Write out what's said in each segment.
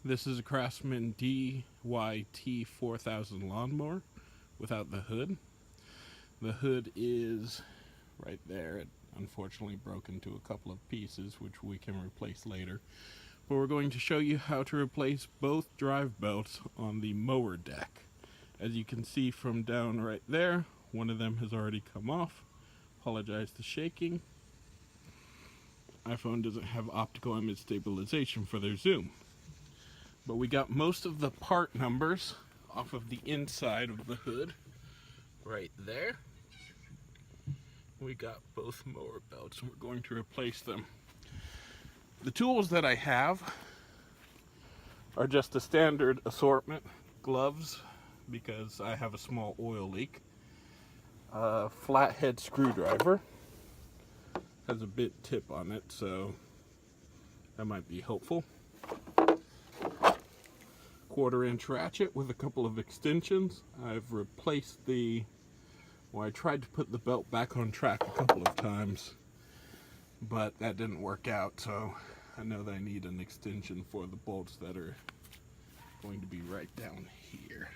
This is a Craftsman DYT 4000 lawnmower without the hood. The hood is right there. It unfortunately broke into a couple of pieces, which we can replace later. But we're going to show you how to replace both drive belts on the mower deck. As you can see from down right there, one of them has already come off. Apologize for shaking. iPhone doesn't have optical image stabilization for their zoom. But we got most of the part numbers off of the inside of the hood right there. We got both mower belts and we're going to replace them. The tools that I have are just a standard assortment. Gloves, because I have a small oil leak. A flathead screwdriver. Has a bit tip on it, so that might be helpful. 1/4-inch ratchet with a couple of extensions. I've replaced I tried to put the belt back on track a couple of times, but that didn't work out, so I know that I need an extension for the bolts that are going to be right down here,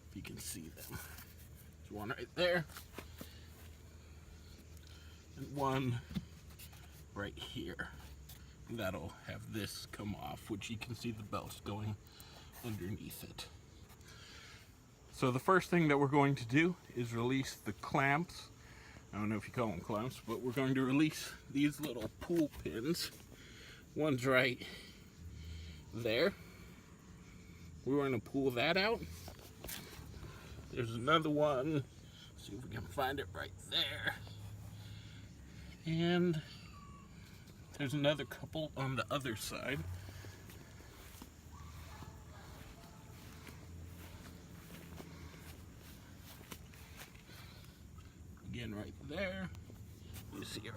if you can see them. There's one right there, and one right here. And that'll have this come off, which you can see the belts going underneath it. So the first thing that we're going to do is release the clamps. I don't know if you call them clamps, but we're going to release these little pull pins. One's right there. We're going to pull that out. There's another one. Let's see if we can find it right there. And there's another couple on the other side. Again, right there. You see her.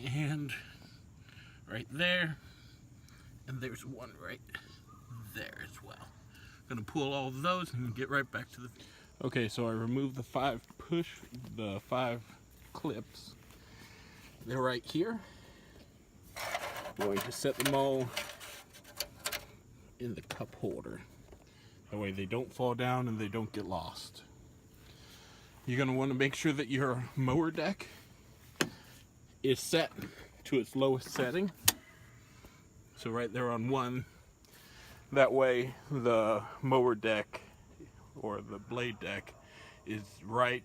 And right there. And there's one right there as well. I'm going to pull all of those and get right back to the... Okay, so I removed the five clips. They're right here. I'm going to set them all in the cup holder. That way they don't fall down and they don't get lost. You're going to want to make sure that your mower deck is set to its lowest setting. So right there on 1. That way the mower deck or the blade deck is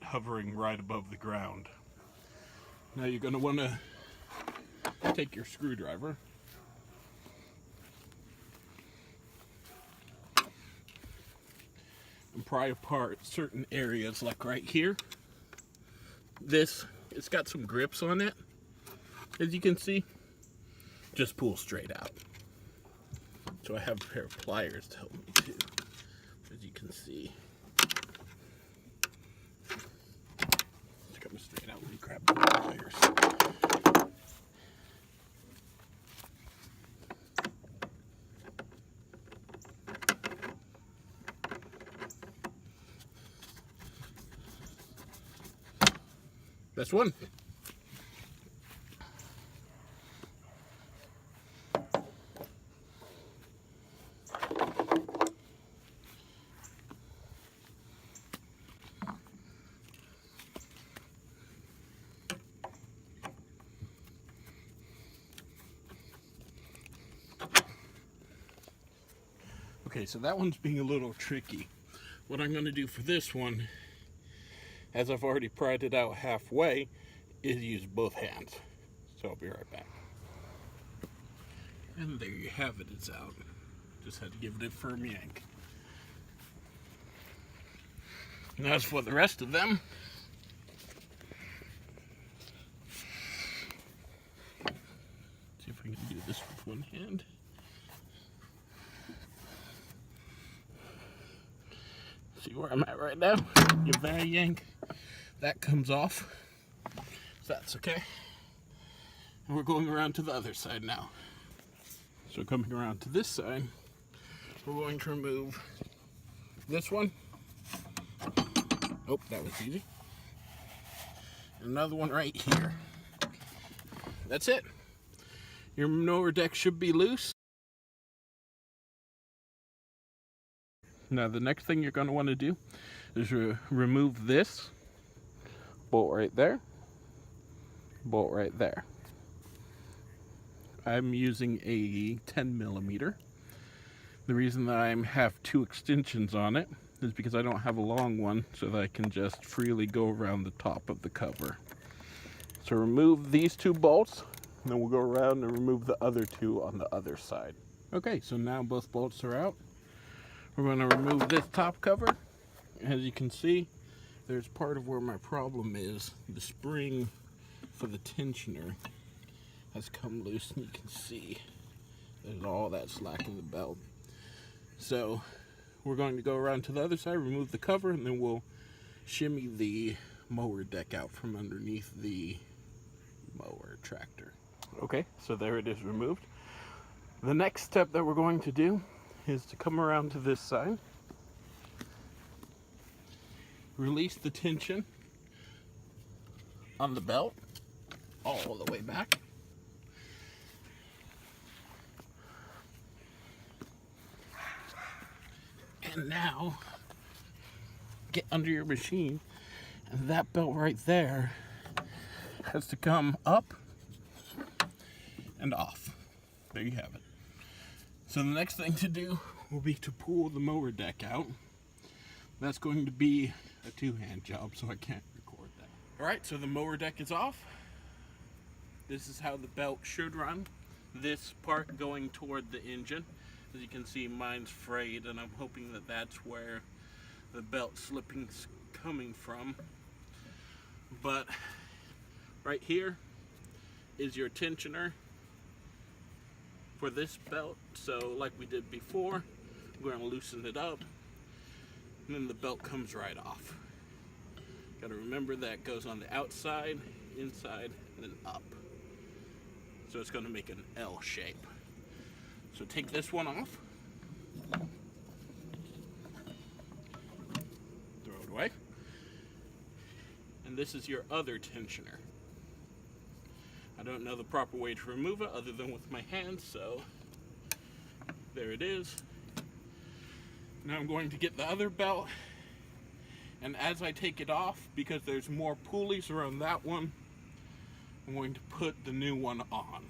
hovering right above the ground. Now you're going to want to take your screwdriver and pry apart certain areas, like right here. It's got some grips on it, as you can see. Just pull straight out. So I have a pair of pliers to help me too, as you can see. It's coming straight out when you grab the pliers. That's one. Okay, so that one's being a little tricky. What I'm going to do for this one, as I've already pried it out halfway, is use both hands. So I'll be right back. And there you have it, it's out. Just had to give it a firm yank. And as for the rest of them, see if I can do this with one hand. See where I'm at right now? Give that a yank. That comes off. So that's okay. And we're going around to the other side now. So coming around to this side, we're going to remove this one. Oh, that was easy. Another one right here. That's it. Your mower deck should be loose. Now the next thing you're going to want to do is remove this bolt right there, bolt right there. I'm using a 10 millimeter. The reason that I have two extensions on it is because I don't have a long one, so that I can just freely go around the top of the cover. So remove these two bolts, and then we'll go around and remove the other two on the other side. Okay, so now both bolts are out. We're going to remove this top cover. As you can see, there's part of where my problem is. The spring for the tensioner has come loose, and you can see there's all that slack in the belt. So we're going to go around to the other side, remove the cover, and then we'll shimmy the mower deck out from underneath the mower tractor. Okay, so there it is removed. The next step that we're going to do is to come around to this side, release the tension on the belt all the way back. And now get under your machine, and that belt right there has to come up and off. There you have it. So the next thing to do will be to pull the mower deck out. That's going to be a two-hand job, so I can't record that. Alright, so the mower deck is off. This is how the belt should run. This part going toward the engine. As you can see, mine's frayed, and I'm hoping that that's where the belt slipping's coming from. But right here is your tensioner for this belt. So like we did before, we're going to loosen it up, and then the belt comes right off. Got to remember that it goes on the outside, inside, and then up. So it's going to make an L shape. So take this one off, throw it away, and this is your other tensioner. I don't know the proper way to remove it other than with my hands, so there it is. Now I'm going to get the other belt, and as I take it off, because there's more pulleys around that one, I'm going to put the new one on.